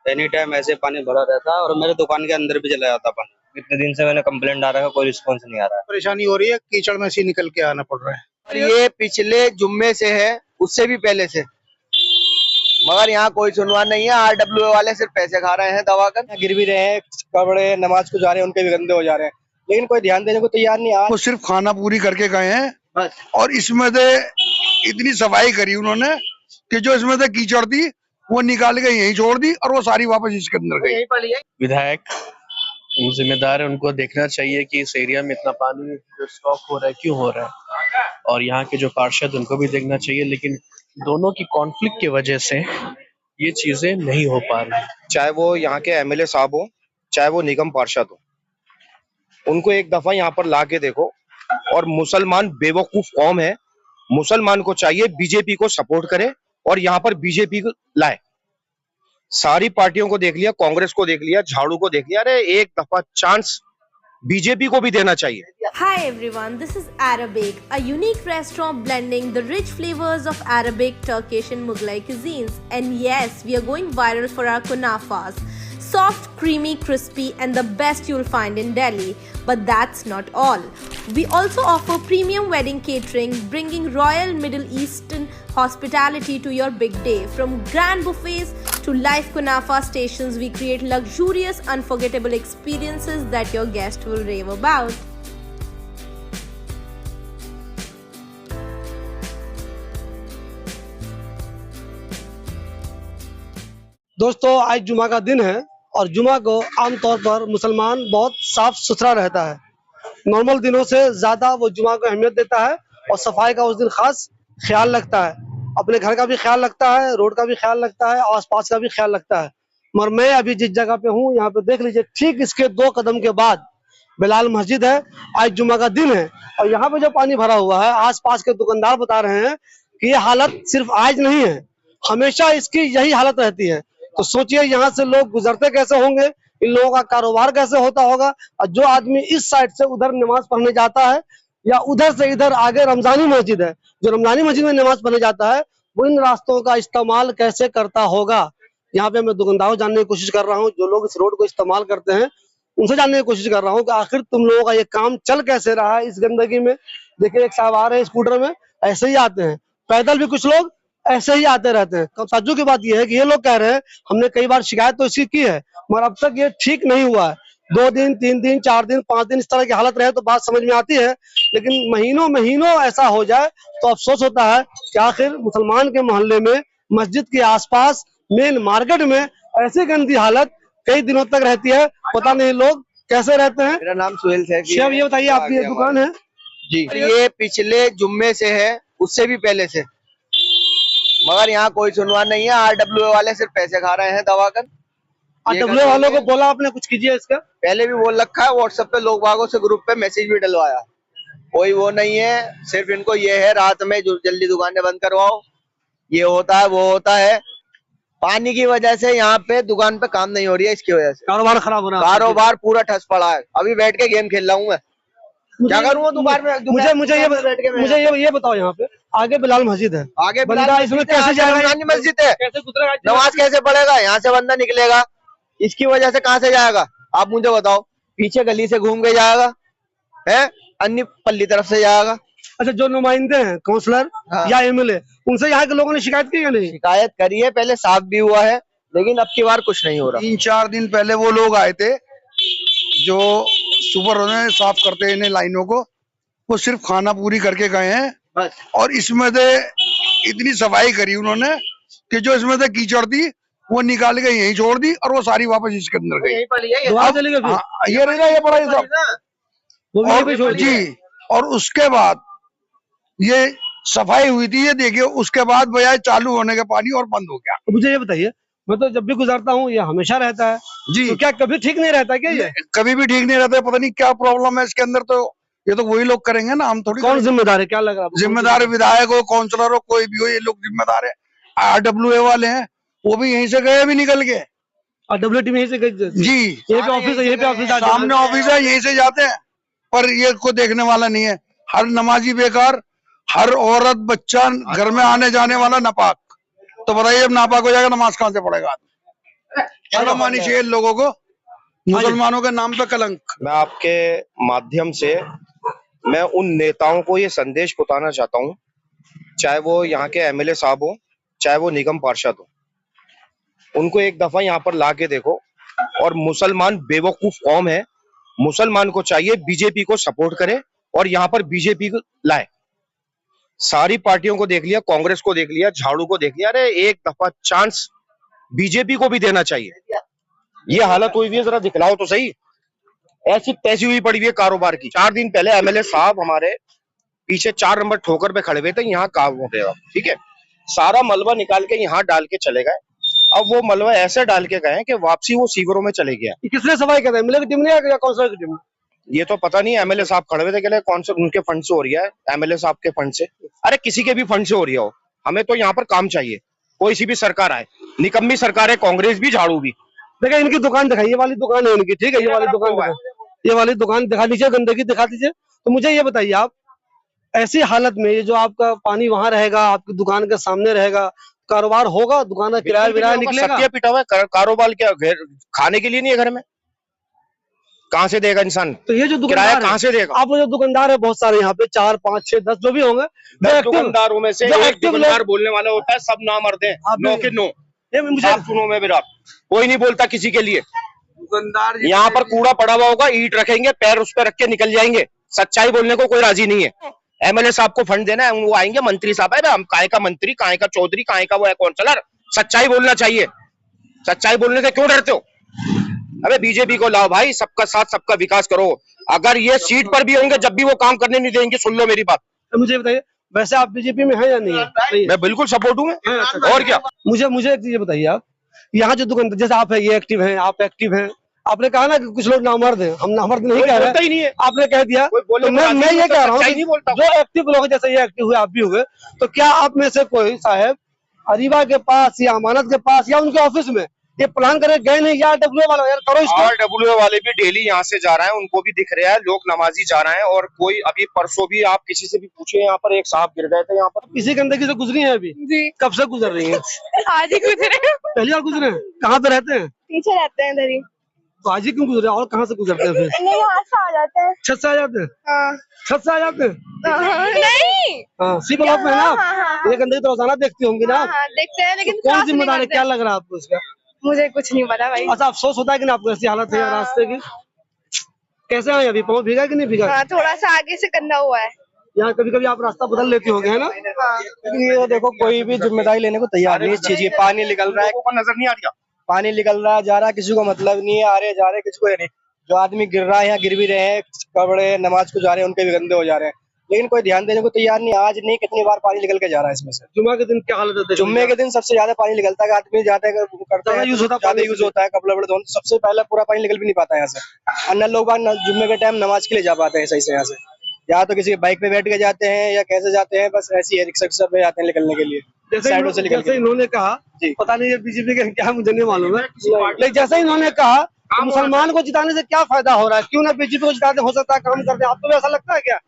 Any time ऐसे पानी भरा रहता है और मेरे दुकान के अंदर भी चला जाता पानी। इतने दिन से मैंने कंप्लेंट डाला है, कोई रिस्पॉन्स नहीं आ रहा है। परेशानी हो रही है, कीचड़ में से निकल के आना पड़ रहा है। और ये पिछले जुम्मे से है, उससे भी पहले से, मगर यहाँ कोई सुनवाई नहीं है। आरडब्ल्यू वाले सिर्फ पैसे खा रहे हैं दबा कर। गिर भी रहे हैं, कपड़े नमाज को जा रहे हैं, उनके भी गंदे हो जा रहे हैं, लेकिन कोई ध्यान देने को तैयार नहीं। वो सिर्फ खाना पूरी करके गए हैं बस। और इसमें से इतनी सफाई करी उन्होंने कि जो इसमें से कीचड़ थी वो निकाल के यहीं छोड़ दी और वो सारी वापस इसके अंदर गई। विधायक जिम्मेदार है, उनको देखना चाहिए कि इस एरिया में इतना पानी जो स्टॉक हो रहा है क्यों हो रहा है, और यहाँ के जो पार्षद उनको भी देखना चाहिए, लेकिन दोनों की कॉन्फ्लिक्ट की वजह से ये चीजें नहीं हो पा रही। चाहे वो यहाँ के एमएलए साहब हो, चाहे वो निगम पार्षद हो, उनको एक दफा यहाँ पर ला के देखो। और मुसलमान बेवकूफ कौम है, मुसलमान को चाहिए बीजेपी को सपोर्ट करे और यहाँ पर बीजेपी को लाए। सारी पार्टियों को देख लिया, कांग्रेस को देख लिया, झाड़ू को देख लिया, अरे एक दफा चांस बीजेपी को भी देना चाहिए। Hi everyone, this is Arabic, a unique restaurant blending the rich flavors of Arabic, Turkish and Mughlai cuisines. And yes, we are going viral for our kunafas. Soft, creamy, crispy and the best you'll find in Delhi. But that's not all. We also offer premium wedding catering, bringing royal Middle Eastern hospitality to your big day. From grand buffets to live kunafa stations, we create luxurious, unforgettable experiences that your guests will rave about. दोस्तों, आज जुमा का दिन है और जुमा को आमतौर पर मुसलमान बहुत साफ सुथरा रहता है। नॉर्मल दिनों से ज्यादा वो जुमा को अहमियत देता है और सफाई का उस दिन खास ख्याल रखता है। अपने घर का भी ख्याल रखता है, रोड का भी ख्याल रखता है, आसपास का भी ख्याल रखता है। मगर मैं अभी जिस जगह पे हूँ, यहाँ पे देख लीजिए, ठीक इसके 2 कदम के बाद बिलाल मस्जिद है। आज जुमा का दिन है और यहाँ पे जो पानी भरा हुआ है, आसपास के दुकानदार बता रहे हैं कि ये हालत सिर्फ आज नहीं है, हमेशा इसकी यही हालत रहती है। तो सोचिए यहाँ से लोग गुजरते कैसे होंगे, इन लोगों का कारोबार कैसे होता होगा। और जो आदमी इस साइड से उधर नमाज पढ़ने जाता है या उधर से इधर आगे रमजानी मस्जिद है, जो रमजानी मस्जिद में नमाज पढ़ने जाता है, वो इन रास्तों का इस्तेमाल कैसे करता होगा। यहाँ पे मैं दुकानदारों जानने की कोशिश कर रहा हूँ, जो लोग इस रोड को इस्तेमाल करते हैं, उनसे जानने की कोशिश कर रहा हूँ कि आखिर तुम लोगों का ये काम चल कैसे रहा है इस गंदगी में। देखिए, एक साहब आ रहे हैं स्कूटर में, ऐसे ही आते हैं, पैदल भी कुछ लोग ऐसे ही आते रहते हैं। तो ताज्जुब की बात यह है कि ये लोग कह रहे हैं हमने कई बार शिकायत तो इसकी की है, मगर अब तक ये ठीक नहीं हुआ है। 2 दिन, 3 दिन, 4 दिन, 5 दिन इस तरह की हालत रहे तो बात समझ में आती है, लेकिन महीनों महीनों ऐसा हो जाए तो अफसोस होता है कि आखिर मुसलमान के मोहल्ले में, मस्जिद के आसपास, मेन मार्केट में ऐसी गंदी हालत कई दिनों तक रहती है। पता नहीं लोग कैसे रहते हैं। मेरा नाम सुहेल सैफी शेफ, है। ये बताइए, आपकी ये दुकान है जी, ये पिछले जुम्मे से है, उससे भी पहले से, मगर यहाँ कोई सुनवाई नहीं है। आरडब्ल्यू वाले सिर्फ पैसे खा रहे हैं दबा कर। आरडब्ल्यू वालों को बोला आपने कुछ कीजिए इसका? पहले भी बोल रखा है, व्हाट्सएप पे लोग बागों से ग्रुप पे मैसेज भी डलवाया, कोई वो नहीं है। सिर्फ इनको ये है रात में जो जल्दी दुकानें बंद करवाओ, ये होता है वो होता है। पानी की वजह से यहाँ पे दुकान पे काम नहीं हो रही है, इसकी वजह से कारोबार खराब हो रहा है, कारोबार पूरा ठस पड़ा है। अभी बैठ के गेम खेल रहा हूँ मैं, क्या करूँ दुकान में। मुझे ये बताओ, यहाँ पे आगे बिलाल मस्जिद है, आगे बंदा इसमें कैसे जाएगा? मस्जिद है, कैसे गुजरेगा? नमाज कैसे पढ़ेगा? यहाँ से बंदा निकलेगा, इसकी वजह से कहाँ से जाएगा आप मुझे बताओ। पीछे गली से घूम के जाएगा, है अन्य पल्ली तरफ से जाएगा। अच्छा, जो नुमाइंदे हैं, काउंसलर या एमएलए, उनसे यहाँ के लोगों ने शिकायत की या नहीं? शिकायत करी है, पहले साफ भी हुआ है, लेकिन अब की बार कुछ नहीं हो रहा। 3-4 दिन पहले वो लोग आए थे जो सुपर साफ करते हैं इन लाइनों को, वो सिर्फ खाना पूरी करके गए हैं बस। और इसमें से इतनी सफाई करी उन्होंने कि जो इसमें से कीचड़ थी वो निकाल के यहीं छोड़ दी और वो सारी वापस इसके अंदर गई। ये रहेगा, ये पड़ा, ये सब जी। और उसके बाद ये सफाई हुई थी, ये देखिए, उसके बाद बजाय चालू होने के पानी और बंद हो गया। मुझे ये बताइए, मैं तो जब भी गुजरता हूँ ये हमेशा रहता है जी। तो क्या कभी ठीक नहीं रहता क्या? ये कभी भी ठीक नहीं रहता है, पता नहीं क्या प्रॉब्लम है इसके अंदर। तो ये तो वही लोग करेंगे ना, हम थोड़ी। कौन जिम्मेदार है, क्या लग रहा है? जिम्मेदार विधायक हो, काउंसलर हो, कोई भी हो, ये लोग जिम्मेदार है। आरडब्ल्यू वाले हैं, वो भी यहीं से गए, भी निकल के। डब्ल्यूटी में यहीं से गए जी, यहीं पे ऑफिस है, यहीं पे ऑफिस, सामने ऑफिस है, यहीं से जाते हैं। पर ये को देखने वाला नहीं है। हर नमाजी बेकार, हर औरत बच्चा घर में आने जाने वाला नापाक। तो बताइए, अब नापाक हो जाएगा, नमाज कहाँ से पढ़ेगा आदमी? शर्म आनी चाहिए इन लोगों को, मुसलमानों के नाम पे कलंक। मैं आपके माध्यम से मैं उन नेताओं को ये संदेश पहुंचाना चाहता हूं, चाहे वो यहाँ के एमएलए साहब हो, चाहे वो निगम पार्षद हो, उनको एक दफा यहाँ पर ला के देखो। और मुसलमान बेवकूफ कौम है, मुसलमान को चाहिए बीजेपी को सपोर्ट करे और यहाँ पर बीजेपी को लाए। सारी पार्टियों को देख लिया, कांग्रेस को देख लिया, झाड़ू को देख लिया, अरे एक दफा चांस बीजेपी को भी देना चाहिए। ये हालत हुई है, जरा दिखलाओ तो सही। ऐसी तैसी हुई पड़ी हुई है कारोबार की। 4 दिन पहले एमएलए साहब हमारे पीछे 4 नंबर ठोकर पे खड़े हुए थे, यहाँ काम हो गया, ठीक है। सारा मलबा निकाल के यहाँ डाल के चले गए। अब वो मलबा ऐसे डाल के गए कि वापसी वो सीवरों में चले गया। किसने सफाई कर एमएलए की टीम ने या काउंसिलर की टीम? ये तो पता नहीं, एमएलए साहब खड़े हुए थे, कहले कौन से उनके फंड से हो रही है, एमएलए साहब के फंड से। अरे किसी के भी फंड से हो रही हो, हमें तो यहाँ पर काम चाहिए। कोई सी भी सरकार आए, निकम्मी सरकार है, कांग्रेस भी झाड़ू भी। देखिए इनकी दुकान दिखाई, ये वाली दुकान है इनकी, ठीक है। ये वाली दुकान, ये वाली दुकान दिखा दीजिए, गंदगी दिखा दीजिए। तो मुझे ये बताइए, आप ऐसी हालत में ये जो आपका पानी वहां रहेगा, आपकी दुकान के सामने रहेगा, कारोबार होगा? दुकान का किराया विराया निकलेगा? सत्या पिटा हुआ है, कारोबार क्या खाने के लिए नहीं है घर में, कहाँ से देगा इंसान? तो ये जो किराया कहाँ से देगा? आप जो दुकानदार है बहुत सारे यहाँ पे, 4 5 6 10 जो भी होंगे, 10 दुकानदारों में से एक दुकानदार बोलने वाला होता है, सब ना मर्द हैं, 9 के 9। मुझे सुनो मैं विराट, कोई नहीं बोलता किसी के लिए। दुकानदार यहाँ पर कूड़ा पड़ा हुआ होगा, ईंट रखेंगे, पैर उस पर रख के निकल जाएंगे। सच्चाई बोलने को कोई राजी नहीं है। एमएलए साहब को फंड देना है, वो आएंगे, मंत्री साहब है, हम काय का मंत्री, काय का चौधरी, काय का वो है काउंसलर। सच्चाई बोलना चाहिए। सच्चाई बोलने से क्यों डरते हो? अबे बीजेपी को लाओ भाई, सबका साथ सबका विकास करो। अगर ये सीट पर भी होंगे, जब भी वो काम करने नहीं देंगे, सुन लो मेरी बात। तो मुझे बताइए, वैसे आप बीजेपी में हैं या नहीं है? मैं बिल्कुल सपोर्ट हूँ। और क्या? मुझे एक चीज बताइए, आप यहाँ जो दुकान, जैसे आप है, ये एक्टिव हैं, आप एक्टिव हैं, आपने कहा ना कि कुछ लोग नामर्द हैं, हम नामर्द नहीं कह रहे, ही नहीं है। आपने कह दिया। तो मैं ये कह रहा हूँ, जो एक्टिव लोग जैसे ये एक्टिव हुए, आप भी हुए, तो क्या आप में से कोई साहब अरीबा के पास या अमानत के पास या उनके ऑफिस में ये प्लान करे गए नहीं? या डब्ल्यू वाला यार करो इसको। डब्ल्यू वाले भी डेली यहाँ से जा रहे हैं, उनको भी दिख रहा है, लोग नमाजी जा रहे हैं। और कोई अभी परसों भी आप किसी से भी पूछे, यहाँ पर एक साहब गिर गए थे यहाँ पर। इसी गंदगी से गुजरी है अभी जी? कब से गुजर रही है? आज ही गुजरे। पहली बार गुजरे हैं? कहाँ पे रहते हैं? पीछे रहते हैं इधर ही। तो आज ही क्यों गुजरे, और कहाँ से गुजरते हैं फिर? नहीं, यहाँ से आ जाते हैं। छत से आ जाते हैं? हाँ। छत से आ जाते हैं? नहीं, हाँ, सी ब्लॉक में है ना? हाँ। ये गंदगी तो रोजाना देखती होंगी ना? हाँ, देखते हैं, लेकिन कौन जिम्मेदार है, क्या लग रहा है आपको इसका? मुझे कुछ नहीं पता भाई। अच्छा, अफसोस होता है कि ना आपको ऐसी हालत है रास्ते की? कैसे आए अभी, पाँव भीगा कि नहीं भीगा? हाँ, थोड़ा सा आगे से गंदा हुआ है। यहाँ कभी कभी आप रास्ता बदल लेते होंगे, है ना? लेकिन ये देखो, कोई भी जिम्मेदारी लेने को तैयार नहीं। इस चीज, पानी निकल रहा है, नजर नहीं आ रहा, पानी निकल रहा है, जा रहा है, किसी को मतलब नहीं है। आ रहे जा रहे, किसी को नहीं। जो आदमी गिर रहा है, यहाँ गिर भी रहे हैं, कपड़े नमाज को जा रहे हैं, उनके भी गंदे हो जा रहे हैं, लेकिन कोई ध्यान देने को तैयार नहीं। आज नहीं, कितनी बार पानी निकल के जा रहा है इसमें से। जुम्मे के दिन क्या हालत है? जुम्मे के दिन सबसे ज्यादा पानी निकलता है। आदमी जाते हैं, करते हैं, ज्यादा यूज होता है, कपड़े वपड़े धोने, सबसे पहले पूरा पानी निकल भी नहीं पाता है यहाँ से। अन्य लोग जुम्मे के टाइम नमाज के लिए जा पाते हैं सही से यहाँ से, या तो किसी के बाइक पे बैठ के जाते हैं या कैसे जाते हैं, बस ऐसी है, रिक्शा पे जाते हैं निकलने के लिए। जैसे इन्होंने कहा, पता नहीं ये बीजेपी के क्या, मुझे नहीं मालूम है, लेकिन जैसे इन्होंने कहा मुसलमान को जिताने से क्या फायदा हो रहा है, क्यों ना बीजेपी को जिताते, हो सकता है काम करते। आपको भी ऐसा लगता है क्या?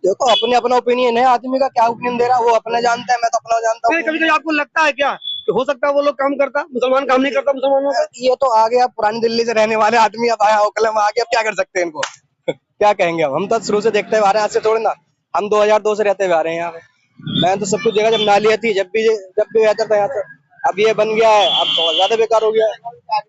देखो, अपने अपना ओपिनियन है, आदमी का क्या ओपिनियन दे रहा है वो अपना जानता है, मैं तो अपना जानता हूँ। कभी कभी आपको लगता है क्या कि हो सकता है वो लोग काम करता, मुसलमान काम नहीं करता मुसलमानों का? ये तो आ गया पुरानी दिल्ली से रहने वाले आदमी, अब आया कलम आ गया, अब क्या कर सकते हैं इनको? क्या कहेंगे? हम तो शुरू से देखते हुए आ रहे हैं, आज से थोड़ी ना, हम 2002 से रहते हुए आ रहे हैं यहाँ पे। मैं तो सब कुछ देखा, जब नाली थी, जब भी रहता था यहाँ से। अब ये बन गया है, अब तो ज्यादा बेकार हो गया है।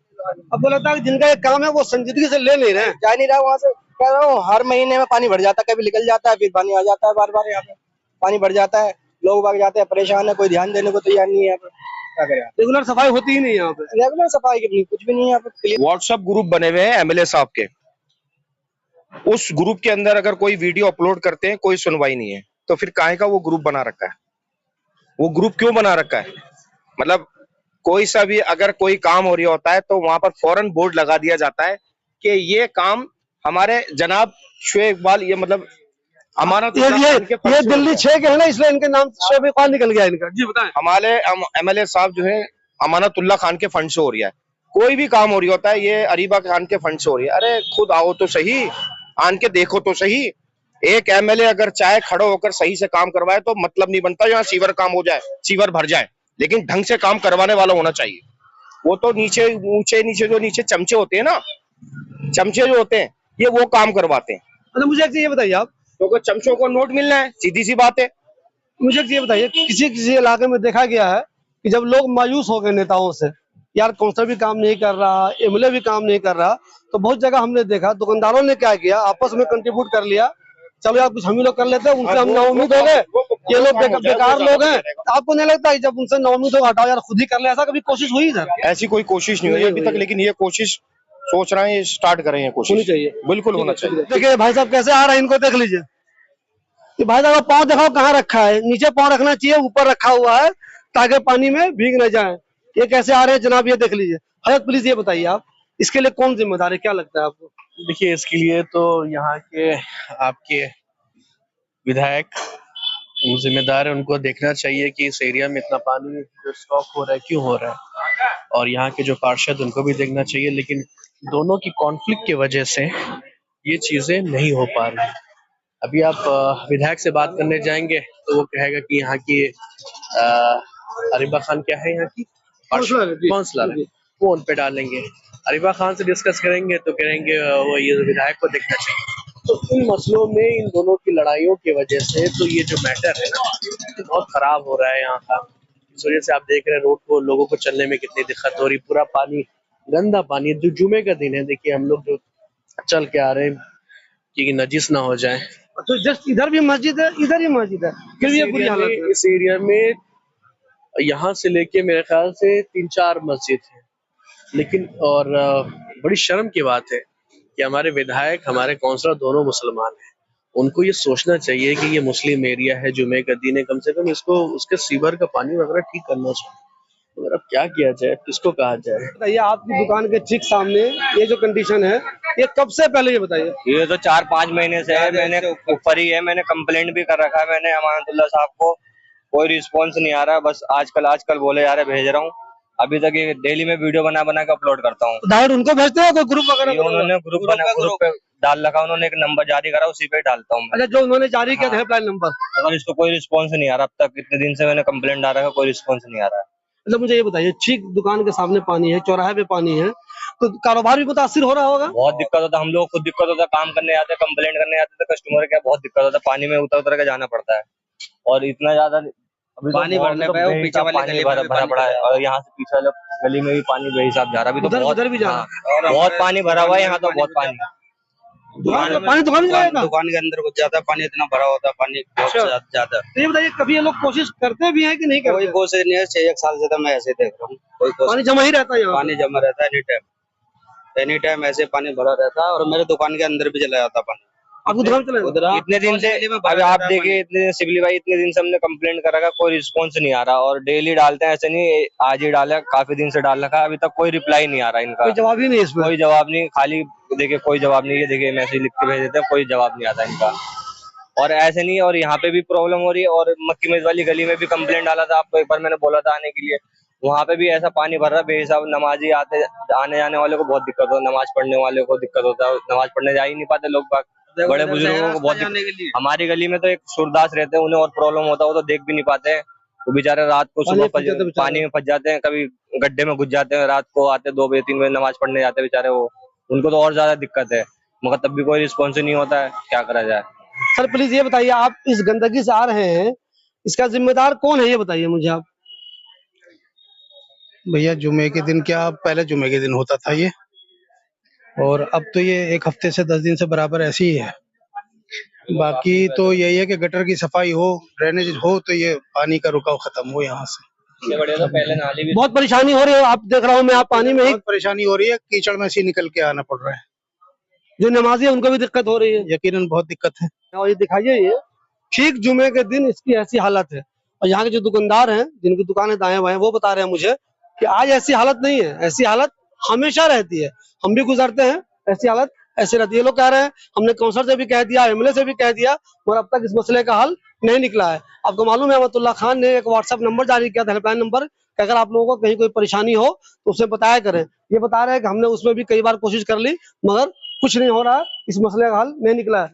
अब वो लगता है जिनका ये काम है वो संजीदगी से ले नहीं रहे, जा नहीं रहा वहाँ से। कह रहा हूँ, हर महीने में पानी भर जाता है, कभी निकल जाता है, फिर पानी आ जाता है, बार बार यहाँ पे पानी भर जाता है, लोग भाग जाते हैं, परेशान है, कोई ध्यान देने को तैयार नहीं है यहाँ पे। क्या करें? रेगुलर सफाई होती ही नहीं यहाँ पे। रेगुलर सफाई की कुछ भी नहीं है यहाँ पे। व्हाट्सएप ग्रुप बने हुए हैं एमएलए साहब के, उस ग्रुप के अंदर अगर कोई वीडियो अपलोड करते हैं, कोई सुनवाई नहीं है, तो फिर काहे का वो ग्रुप बना रखा है? वो ग्रुप क्यों बना रखा है? मतलब कोई सा भी अगर कोई काम हो रहा होता है तो वहां पर फौरन बोर्ड लगा दिया जाता है कि ये काम हमारे जनाब शुएब इकबाल, ये मतलब अमानत, ये दिल्ली 6 के है ना, इसलिए इनके नाम शुएब इकबाल निकल गया इनका। जी बताएं। हमारे एमएलए साहब जो है अमानतुल्लाह खान के फंड से हो रहा है। कोई भी काम हो रही होता है, ये अरीबा खान के फंड से हो रही है। अरे खुद आओ तो सही, आन के देखो तो सही। एक एमएलए अगर चाहे खड़े होकर सही से काम करवाए तो मतलब नहीं बनता यहाँ सीवर काम हो जाए, सीवर भर जाए, लेकिन ढंग से काम करवाने वाला होना चाहिए। वो तो नीचे नीचे जो नीचे चमचे होते हैं ना, चमचे जो होते हैं ये वो काम करवाते हैं। अच्छा मुझे एक चीज ये बताइए आप, क्योंकि चमचों को नोट मिलना है, सीधी सी बात है। मुझे एक चीज ये बताइए, किसी किसी इलाके में देखा गया है कि जब लोग मायूस हो गए नेताओं से, यार काउंसलर भी काम नहीं कर रहा, एमएलए भी काम नहीं कर रहा, तो बहुत जगह हमने देखा दुकानदारों ने क्या किया, आपस में कंट्रीब्यूट कर लिया, चलो यार कुछ हम ही लोग कर लेते हैं, उनसे हम नाउम्मीद हो गए, ये लोग बेकार लोग हैं। तो आपको नहीं लगता है जब उनसे नाउम्मीद हो हटाओ यार खुद ही कर ले, ऐसा कभी कोशिश हुई सर? ऐसी कोई कोशिश नहीं हुई अभी तक, लेकिन ये कोशिश सोच रहे हैं, ये स्टार्ट करें, ये कोशिश होनी चाहिए, बिल्कुल होना चाहिए। देखिए भाई साहब कैसे आ रहे हैं, इनको देख लीजिए कि भाई साहब पाँव दिखाओ कहाँ रखा है, नीचे पाँव रखना चाहिए, ऊपर रखा हुआ है ताकि पानी में भीग न जाए। ये कैसे आ रहे हैं जनाब, ये देख लीजिए। हजरत प्लीज ये बताइए आप, इसके लिए कौन जिम्मेदार है, क्या लगता है आपको? देखिए इसके लिए तो यहाँ के आपके विधायक जिम्मेदार है, उनको देखना चाहिए कि इस एरिया में इतना पानी जो स्टॉक हो रहा है क्यों हो रहा है, और यहाँ के जो पार्षद उनको भी देखना चाहिए। लेकिन दोनों की कॉन्फ्लिक्ट की वजह से ये चीजें नहीं हो पा रही। अभी आप विधायक से बात करने जाएंगे तो वो कहेगा कि यहाँ की अरीबा खान क्या है, यहाँ की काउंसलर है, वो उन पे डालेंगे। अरीबा खान से डिस्कस करेंगे तो कहेंगे वो ये विधायक को देखना चाहिए। तो इन मसलों में, इन दोनों की लड़ाइयों की वजह से तो ये जो मैटर है ना, तो बहुत खराब हो रहा है यहाँ का। इस वजह से आप देख रहे हैं रोड को, लोगों को चलने में कितनी दिक्कत हो रही, पूरा पानी, गंदा पानी। जो जुमे का दिन है, देखिए हम लोग जो चल के आ रहे हैं कि नजिस ना हो जाए। तो जस्ट इधर भी मस्जिद है, इधर ही मस्जिद है, फिर भी ये बुरी हालत है। इस एरिया में यहाँ से लेके मेरे ख्याल से 3-4 मस्जिद है, लेकिन और बड़ी शर्म की बात है कि हमारे विधायक, हमारे काउंसलर दोनों मुसलमान हैं। उनको ये सोचना चाहिए कि ये मुस्लिम एरिया है, जुमे का दिन है, कम से कम इसको उसके सीवर का पानी वगैरह ठीक करना चाहिए। तो अब क्या किया जाए, किसको कहा जाए? बताइए आपकी दुकान के ठीक सामने ये जो कंडीशन है, ये कब से पहले, ये बताइए। ये तो 4-5 महीने से है, मैंने ऊपर ही है, मैंने कंप्लेंट भी कर रखा है मैंने अमानतुल्लाह साहब को, कोई रिस्पॉन्स नहीं आ रहा। बस आजकल बोले जा रहे भेज रहा हूँ, अभी तक ये डेली में वीडियो बना के अपलोड करता हूँ। डायरेक्ट उनको भेजते हैं, कोई ग्रुप वगैरह? उन्होंने ग्रुप पे डाल रखा, उन्होंने एक नंबर जारी करा, उसी पे डालता हूँ। अच्छा, जो उन्होंने जारी किया हेल्पलाइन नंबर, अगर इसको कोई रिस्पॉन्स नहीं आ रहा, अब तक इतने दिन से मैंने कंप्लेंट डाल रखा, कोई रिस्पॉन्स नहीं आ रहा है। मतलब मुझे ये बताइए, ठीक दुकान के सामने पानी है, चौराहे पे पानी है, तो कारोबार भी मुतासिर हो रहा होगा? बहुत दिक्कत होता है, हम लोग खुद दिक्कत होता है, काम करने आते, कंप्लेंट करने आते तो कस्टमर क्या बहुत दिक्कत होता है, पानी में उतर के जाना पड़ता है। और इतना ज्यादा पानी भरने पे पीछे वाली गली भरा पड़ा है, और यहाँ से पीछे वाले गली में भी पानी बेहिसाब जा रहा है। अभी तो उधर भी जा रहा है, बहुत पानी भरा हुआ है यहाँ, तो बहुत पानी दुकान के अंदर कुछ ज्यादा पानी, इतना भरा होता है पानी बहुत ज्यादा। तो ये बताइए, कभी ये लोग कोशिश करते भी हैं कि नहीं करते? कोई कोशिश नहीं है, 6-1 साल से तो मैं ऐसे देख रहा हूँ, पानी जमा ही रहता है यहाँ, पानी जमा रहता है एनी टाइम ऐसे पानी भरा रहता है, और मेरे दुकान के अंदर भी चला जाता है पानी। आपको दुकान चला इतने दिन से, अभी आप देखिए इतने सिबली भाई, इतने दिन से हमने कंप्लेंट करा का, कोई रिस्पॉन्स नहीं आ रहा, और डेली डालते हैं, ऐसे नहीं आज ही डाला, काफी दिन से डाल रखा, अभी तक कोई रिप्लाई नहीं आ रहा इनका, कोई जवाब ही नहीं इसमें, कोई जवाब नहीं, खाली देखिए कोई जवाब नहीं है, देखिए मैसेज लिख के भेज देते हैं, कोई जवाब नहीं आता इनका। और ऐसे नहीं, और यहाँ पे भी प्रॉब्लम हो रही है, और मक्की मेज वाली गली में भी कंप्लेंट डाला था आपको, एक बार मैंने बोला था आने के लिए, वहाँ पे भी ऐसा पानी भर रहा है बेहिसाब। नमाजी आने जाने वाले को बहुत दिक्कत हो, नमाज पढ़ने वाले को दिक्कत होता है, नमाज पढ़ने जा ही नहीं पाते लोग, बड़े बुजुर्गों को बहुत दिक्कत। हमारी गली में तो एक सूरदास रहते हैं, उन्हें और प्रॉब्लम होता है, वो तो देख भी नहीं पाते हैं, वो बेचारे रात को सुबह पानी में फंस जाते हैं, कभी गड्ढे में घुस जाते हैं, रात को आते 2 बजे 3 बजे नमाज पढ़ने जाते हैं बेचारे, वो उनको तो और ज्यादा दिक्कत है, मगर तब भी कोई रिस्पॉन्स नहीं होता है, क्या करा जाए। सर प्लीज ये बताइए, आप इस गंदगी से आ रहे हैं, इसका जिम्मेदार कौन है, ये बताइए मुझे आप। भैया जुमे के दिन क्या, पहले जुमे के दिन होता था ये, और अब तो ये 1 हफ्ते से 10 दिन से बराबर ऐसी ही है। बाकी तो यही है कि गटर की सफाई हो, ड्रेनेज हो, तो ये पानी का रुकाव खत्म हो यहाँ से। तो पहले नाली भी बहुत परेशानी हो रही है, आप देख रहा हूँ मैं, आप पानी में ही परेशानी हो रही है, कीचड़ में से निकल के आना पड़ रहा है। जो नमाजी है उनको भी दिक्कत हो रही है, यकीनन बहुत दिक्कत है। और ये दिखाइए, ये ठीक जुमे के दिन इसकी ऐसी हालत है, और यहाँ के जो दुकानदार हैं, जिनकी दुकानें दाएं बाएं, वो बता रहे हैं मुझे कि आज ऐसी हालत नहीं है, ऐसी हालत हमेशा रहती है, हम भी गुजरते हैं, ऐसी हालत ऐसे रहती है। ये लोग कह रहे हैं हमने काउंसलर से भी कह दिया, एमएलए से भी कह दिया, मगर अब तक इस मसले का हल नहीं निकला है। आपको मालूम है अहमदुल्ला खान ने एक व्हाट्सएप नंबर जारी किया था, हेल्पलाइन नंबर, कि अगर आप लोगों को कहीं कोई परेशानी हो तो उसे बताया करें। ये बता रहे हैं कि हमने उसमें भी कई बार कोशिश कर ली, मगर कुछ नहीं हो रहा है, इस मसले का हल नहीं निकला है।